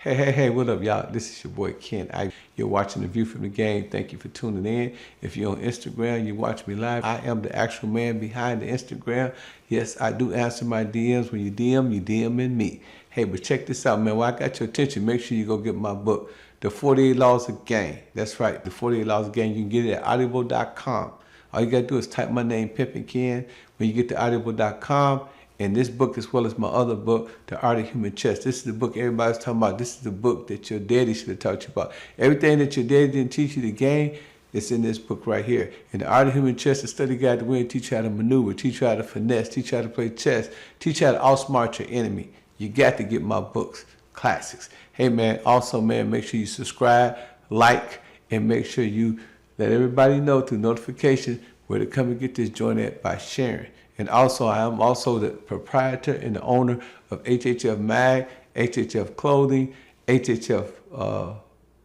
Hey, what up, y'all? This is your boy Ken. You're watching The View from the Game. Thank you for tuning in. If you're on Instagram, you watch me live. I am the actual man behind the Instagram. Yes, I do answer my DMs. When you DMing me. Hey, but check this out, man. While I got your attention, make sure you go get my book, The 48 Laws of Game. That's right, The 48 Laws of Game. You can get it at audible.com. All you got to do is type my name, Pimpin' Ken. When you get to audible.com, and this book, as well as my other book, The Art of Human Chess. This is the book everybody's talking about. This is the book that your daddy should have taught you about. Everything that your daddy didn't teach you the game, it's in this book right here. In The Art of Human Chess, the study guide to win, teach you how to maneuver, teach you how to finesse, teach you how to play chess, teach you how to outsmart your enemy. You got to get my books, classics. Hey, man, also, man, make sure you subscribe, like, and make sure you let everybody know through notification where to come and get this joint at by sharing. And also, I am also the proprietor and the owner of HHF Mag, HHF Clothing, HHF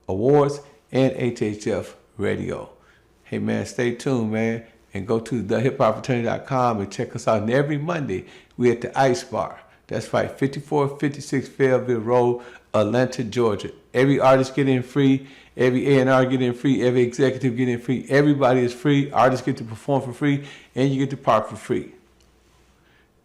Awards, and HHF Radio. Hey, man, stay tuned, man, and go to thehiphoproternity.com and check us out. And every Monday, we at the Ice Bar. That's right, 5456 Fayetteville Road, Atlanta, Georgia. Every artist get in free. Every A&R get in free. Every executive get in free. Everybody is free. Artists get to perform for free, and you get to park for free.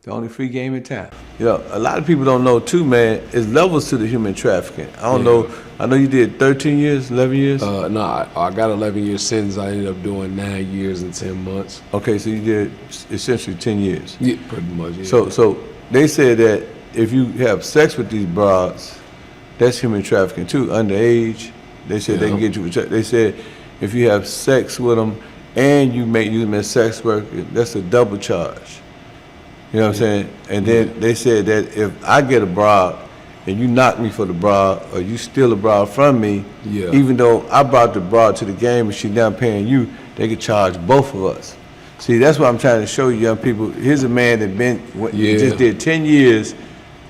The only free game in town. You know, a lot of people don't know too, man, is levels to the human trafficking. I don't know. I know you did 13 years, 11 years? No, I got 11 years sentence. I ended up doing 9 years and 10 months. Okay, so you did essentially 10 years. Yeah, pretty much, yeah. So they said that if you have sex with these broads, that's human trafficking too, underage. They said they can get you, they said if you have sex with them and you make use them as sex work, that's a double charge. You know what I'm saying? And then they said that if I get a broad and you knock me for the broad or you steal a broad from me, even though I brought the broad to the game and she now paying you, they could charge both of us. See, that's what I'm trying to show you young people. Here's a man that just did 10 years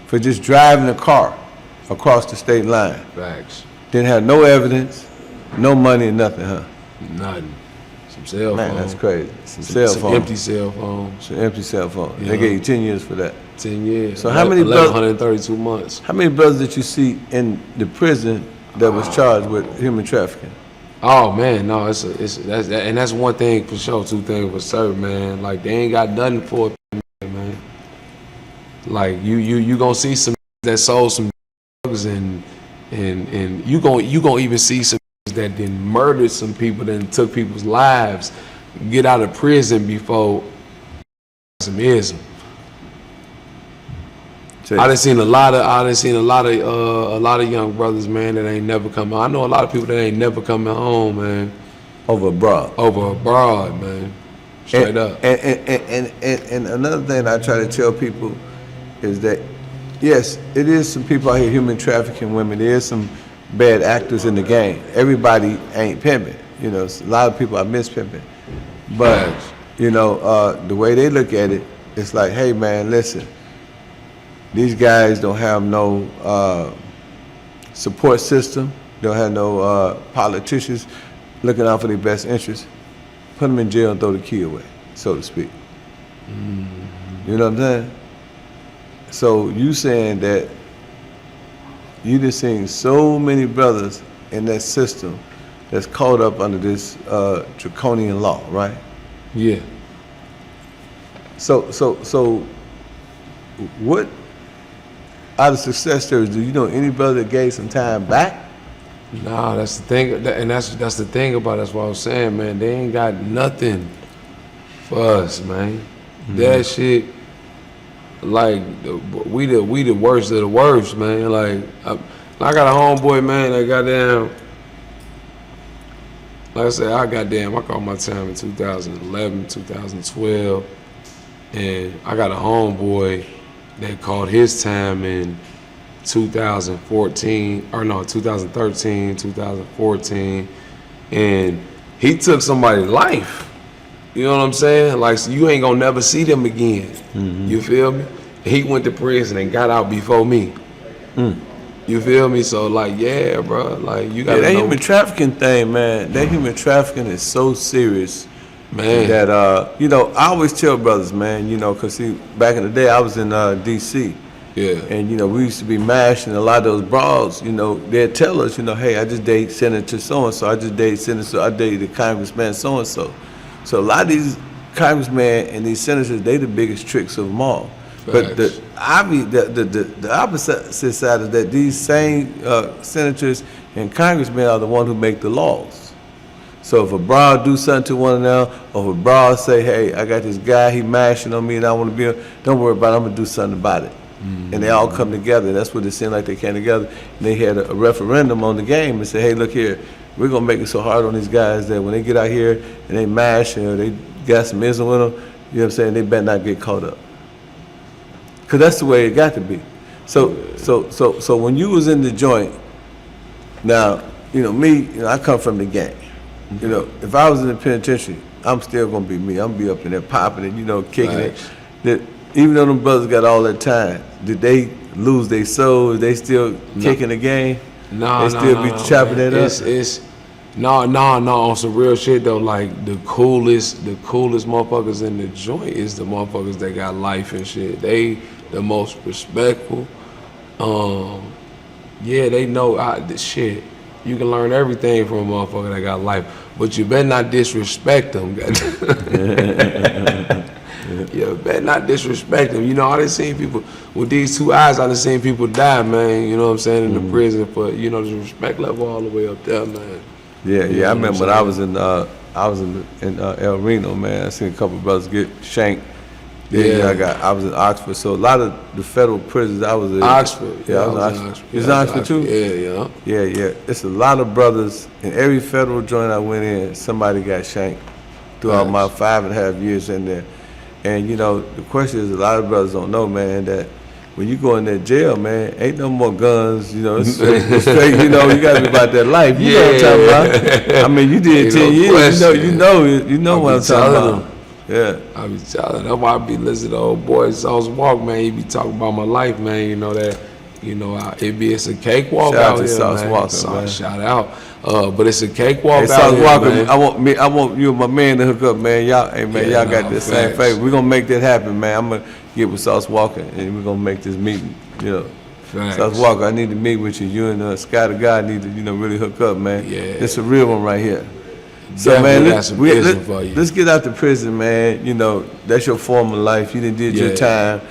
for just driving a car across the state line. Facts. Didn't have no evidence, no money, nothing, huh? Nothing. Some cell Man, phone. that's crazy. Some empty cell phone. Some empty cell phone. They gave you 10 years for that. 10 years. So how many brothers? 132 months. How many brothers did you see in the prison that was charged with human trafficking? Oh man, no, that's one thing for sure. Two things for certain, man. Like they ain't got nothing for it, man. Like you gonna see some that sold some drugs and you gonna even see some that then murdered some people, then took people's lives, get out of prison before some ism. I done seen a lot of young brothers, man, that ain't never coming. I know a lot of people that ain't never coming home, man. Over abroad, man. Straight up. And another thing I try to tell people is that yes, it is some people out here human trafficking women. There is some bad actors in the game. Everybody ain't pimping. You know, a lot of people are mispimping. But, you know, the way they look at it, it's like, hey man, listen, these guys don't have no support system, don't have no politicians looking out for their best interests. Put them in jail and throw the key away, so to speak. You know what I'm saying? So you saying that you just seen so many brothers in that system that's caught up under this draconian law, right? Yeah. So what out of success stories, do you know any brother that gave some time back? Nah, that's the thing, and that's the thing about it. That's what I was saying, man. They ain't got nothing for us, man. That shit, like we the worst of the worst, man. Like I got a homeboy, man, that goddamn, like I said, I called my time in 2011, 2012, and I got a homeboy that called his time in 2013, 2014, and he took somebody's life. You know what I'm saying? Like, so you ain't gonna never see them again. You feel me? He went to prison and got out before me. You feel me? So like, yeah, bro, like you gotta that know. human trafficking thing, man. That human trafficking is so serious, man. That you know, I always tell brothers, man. You know, cause see, back in the day, I was in D.C. Yeah. And, you know, we used to be mashing a lot of those bras, you know, they'd tell us, you know, hey, I just date Senator so-and-so, I just dated Senator, I dated Congressman so-and-so. So a lot of these congressmen and these senators, they the biggest tricks of them all. But the opposite side is that these same senators and congressmen are the ones who make the laws. So if a broad do something to one of them, or if a broad say, hey, I got this guy, he mashing on me and I want to be on, don't worry about it, I'm going to do something about it. Mm-hmm. And they all come together. That's what it seemed like they came together. And they had a referendum on the game and said, hey, look here, we're going to make it so hard on these guys that when they get out here and they mash or they got some ism with them, you know what I'm saying, they better not get caught up. Because that's the way it got to be. So when you was in the joint, now, you know, me, you know, I come from the gang. You know, if I was in the penitentiary, I'm still going to be me. I'm going to be up in there popping it, you know, kicking it. That, even though them brothers got all that time, did they lose their soul? They still kicking the game? No, they still be chopping it up? No, on some real shit though, like the coolest motherfuckers in the joint is the motherfuckers that got life and shit. They the most respectful. Yeah, they know this shit. You can learn everything from a motherfucker that got life, but you better not disrespect them. You better not disrespect them. You know, I done seen people with these two eyes. I done seen people die, man. You know what I'm saying, in the prison for, you know, the respect level all the way up there, man. Yeah, I remember when I was in El Reno, man. I seen a couple of brothers get shanked. I was in Oxford, so a lot of the federal prisons I was in. Oxford. Yeah, I was in Oxford. You was in Oxford too? Yeah. It's a lot of brothers in every federal joint I went in. Somebody got shanked throughout my 5.5 years in there. And you know, the question is, a lot of brothers don't know, man, that when you go in that jail, man, ain't no more guns. You know, it's straight. You know, you gotta be about that life. You know what I'm talking about? I mean, you did 10 years. You know what I'm talking about. Yeah. I be telling. That's why I be listening to old boy Sauce Walk, man. He be talking about my life, man. You know that. You know, it's a cakewalk out here, Sauce man. Walker, man. Shout out. But it's a cakewalk hey, out here, Walker, man. I want you and my man to hook up, man. Y'all got this same favor. We're gonna make that happen, man. I'm gonna get with Sauce Walker and we're gonna make this meeting. You know, Facts. Sauce Walker, I need to meet with you. You and Sky the Guy need to, you know, really hook up, man. Yeah, it's a real one right here. So definitely man, let's get out the prison, man. You know, that's your former life. You did your time.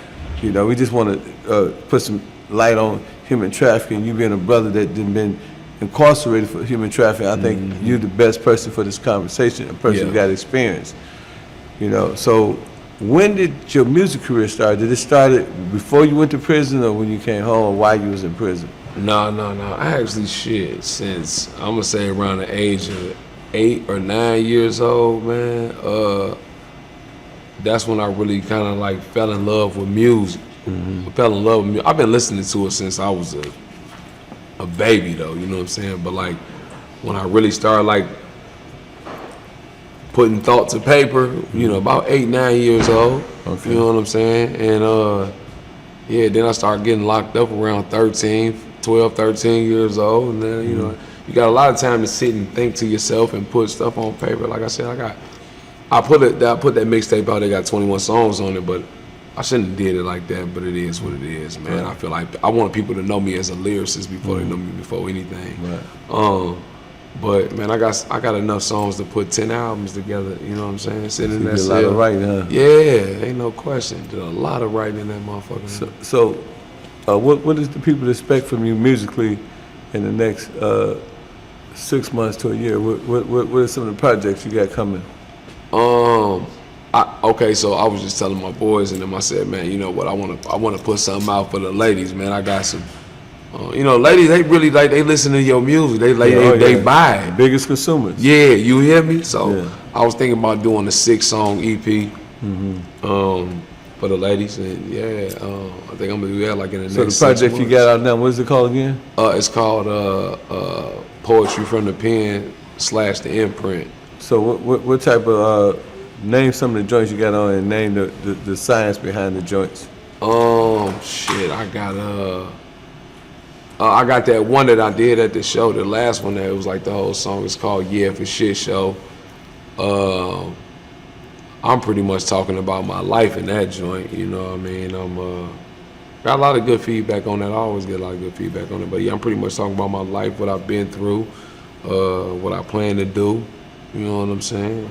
You know, we just want to put some light on human trafficking. You being a brother that done been incarcerated for human trafficking, I think you're the best person for this conversation, a person who got experience. You know, so when did your music career start? Did it start before you went to prison or when you came home or while you was in prison? No. I actually since I'm gonna say around the age of 8 or 9 years old, man. That's when I really kind of like fell in love with music. I fell in love with music. I've been listening to it since I was a baby, though. You know what I'm saying? But like when I really started like putting thought to paper, you know, about 8, 9 years old. Okay. You know what I'm saying? And then I started getting locked up around 12, 13 years old, and then you know. You got a lot of time to sit and think to yourself and put stuff on paper. Like I said, I put that mixtape out. They got 21 songs on it, but I shouldn't have did it like that. But it is what it is, man. Right. I feel like I want people to know me as a lyricist before they know me before anything. Right. But man, I got enough songs to put 10 albums together. You know what I'm saying? Sitting in that cell. A lot of writing, huh? Yeah, ain't no question. Did a lot of writing in that motherfucker. So what does the people expect from you musically in the next 6 months to a year? What are some of the projects you got coming? Okay, so I was just telling my boys, and then I said, man, you know what? I want to put something out for the ladies, man. I got some, you know, ladies. They really like. They listen to your music. They buy it. Biggest consumers. Yeah, you hear me? So I was thinking about doing a 6-song EP. For the ladies, and I think I'm gonna do that like in the next 6 months. So the project you got out now, what is it called again? It's called Poetry from the Pen / the Imprint. So what type of name some of the joints you got on and name the science behind the joints? Shit, I got that one that I did at the show. The last one that it was like the whole song is called Yeah for Shit Show. I'm pretty much talking about my life in that joint, you know what I mean? Got a lot of good feedback on that. I always get a lot of good feedback on it. But yeah, I'm pretty much talking about my life, what I've been through, what I plan to do. You know what I'm saying?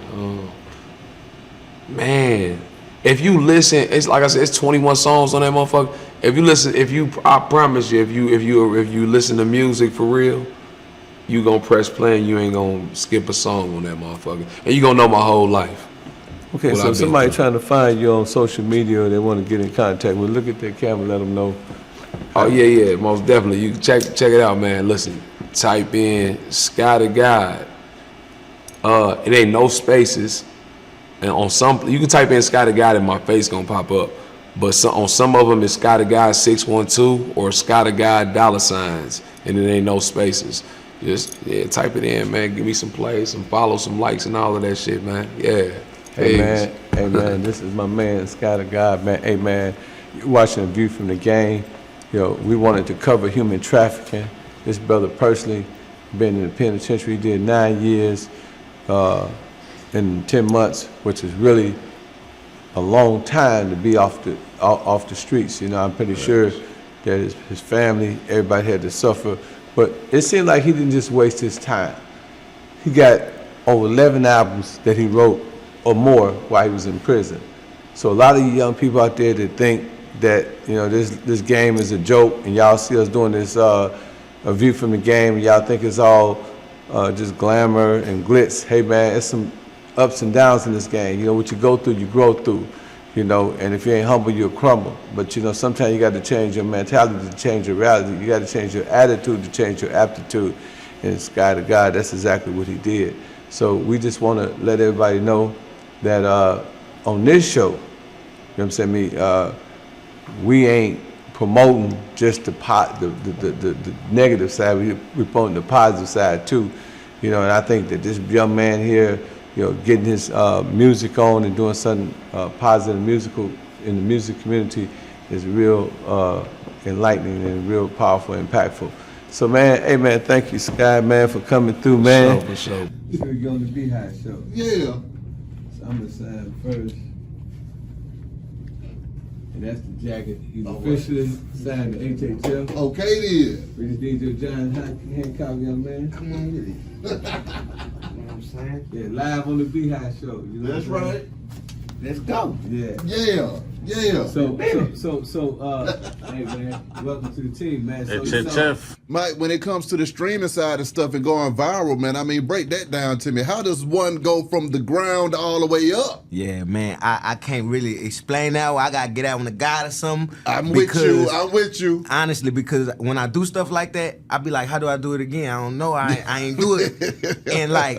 Man, if you listen, it's like I said, it's 21 songs on that motherfucker. If you listen, I promise you, if you listen to music for real, you gonna press play and you ain't gonna skip a song on that motherfucker, and you gonna know my whole life. Okay, so somebody trying to find you on social media or they want to get in contact with, look at their camera, let them know. Oh yeah, most definitely. You can check it out, man. Listen, type in Sky the God. It ain't no spaces, and on some you can type in Sky the God and my face gonna pop up. But on some of them it's Sky the God 612 or Sky the God $, and it ain't no spaces. Just type it in, man. Give me some plays, some follows, some likes, and all of that shit, man. Yeah. Hey man, this is my man, Sky the God, man. Hey man, you're watching A View from the Game. We wanted to cover human trafficking. This brother personally been in the penitentiary. He did 9 years in 10 months, which is really a long time to be off the streets. I'm pretty sure that his family, everybody had to suffer. But it seemed like he didn't just waste his time. He got over 11 albums that he wrote or more while he was in prison. So a lot of you young people out there that think that this game is a joke, and y'all see us doing this A View from the Game, and y'all think it's all just glamour and glitz. Hey man, it's some ups and downs in this game. What you go through, you grow through. And if you ain't humble, you'll crumble. But sometimes you got to change your mentality to change your reality. You got to change your attitude to change your aptitude. And Sky the God, that's exactly what he did. So we just want to let everybody know that on this show, we ain't promoting just the negative side. We're promoting the positive side too. And I think that this young man here, getting his music on and doing something positive musical in the music community is real enlightening and real powerful and impactful. So man, hey man, thank you Sky, man, for coming through, man. For sure. We're going to Beehive Show. Yeah. So I'm gonna sign first. And that's the jacket. He's officially signed to HHF. Okay then. We just need your John Hancock, young man. Come on with it. You know what I'm saying? Yeah, live on the Beehive Show. That's right. Let's go. Yeah. Yeah. So, hey man, welcome to the team, man. HHF. Mike, when it comes to the streaming side of stuff and going viral, man, I mean, break that down to me. How does one go from the ground all the way up? Yeah, man, I can't really explain that. I gotta get out on the God or something. I'm with you. Honestly, because when I do stuff like that, I be like, how do I do it again? I don't know. I ain't do it. And like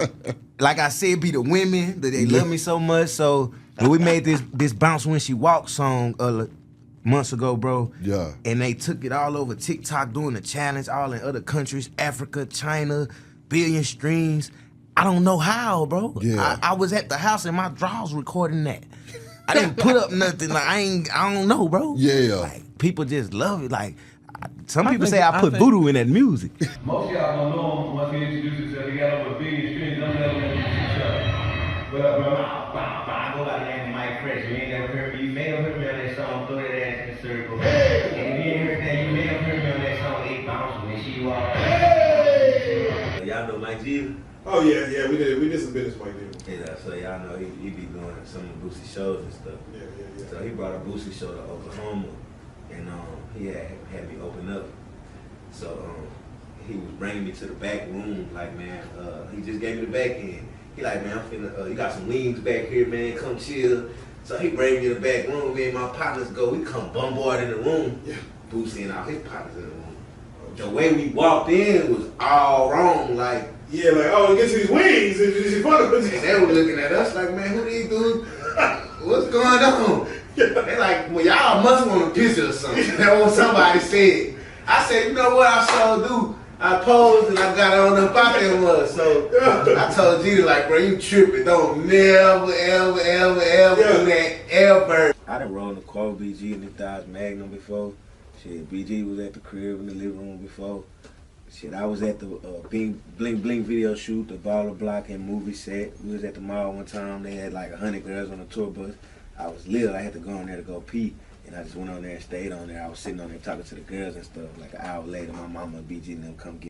I said, it be the women that they love me so much. So when we made this Bounce When She Walks song months ago, bro. Yeah. And they took it all over TikTok doing the challenge, all in other countries, Africa, China, billion streams. I don't know how, bro. Yeah. I was at the house in my drawers recording that. I didn't put up nothing. Like I don't know, bro. Yeah. Like people just love it. Like some people say I put voodoo in that music. Most of y'all don't know him once he introduced himself. He got over a billion streams. I'm never gonna introduce himself. What up, bro? I go by the name of Mike Fresh. You ain't never heard me. You may have heard me on that song, Throw That Ass in the Circle. Hey! And if you ain't heard that, you may have heard me on that song, 8 Bounce When She Walks. Hey! Y'all know Mike G? Oh yeah, we did some business Mike did. Yeah, so y'all know he be doing some of Boosie shows and stuff. Yeah. So he brought a Boosie show to Oklahoma, and he had me open up. So he was bringing me to the back room, like man, he just gave me the back end. He like, man, I'm finna, you got some wings back here, man, come chill. So he bring me to the back room, me and my partners go, we come bombard in the room. Yeah. Boosie and all his partners in the room. The way we walked in was all wrong, like. Yeah, like, oh, get these wings. It's fun. And they were looking at us like, man, who these dudes? What's going on? They like, well, y'all must want a picture or something. That's what somebody said. I said, you know what I sure do? I posed and I got on the pocket was. So I told G, like, bro, you tripping. Don't never, ever do that, ever. I done rolled the Quavo BG and the Dodge Magnum before. Shit, BG was at the crib in the living room before. Shit, I was at the Bling Bling video shoot, the Baller Block and movie set. We was at the mall one time. They had like 100 girls on a tour bus. I was lit. I had to go in there to go pee. And I just went on there and stayed on there. I was sitting on there talking to the girls and stuff. Like an hour later, my mama and BG and them come get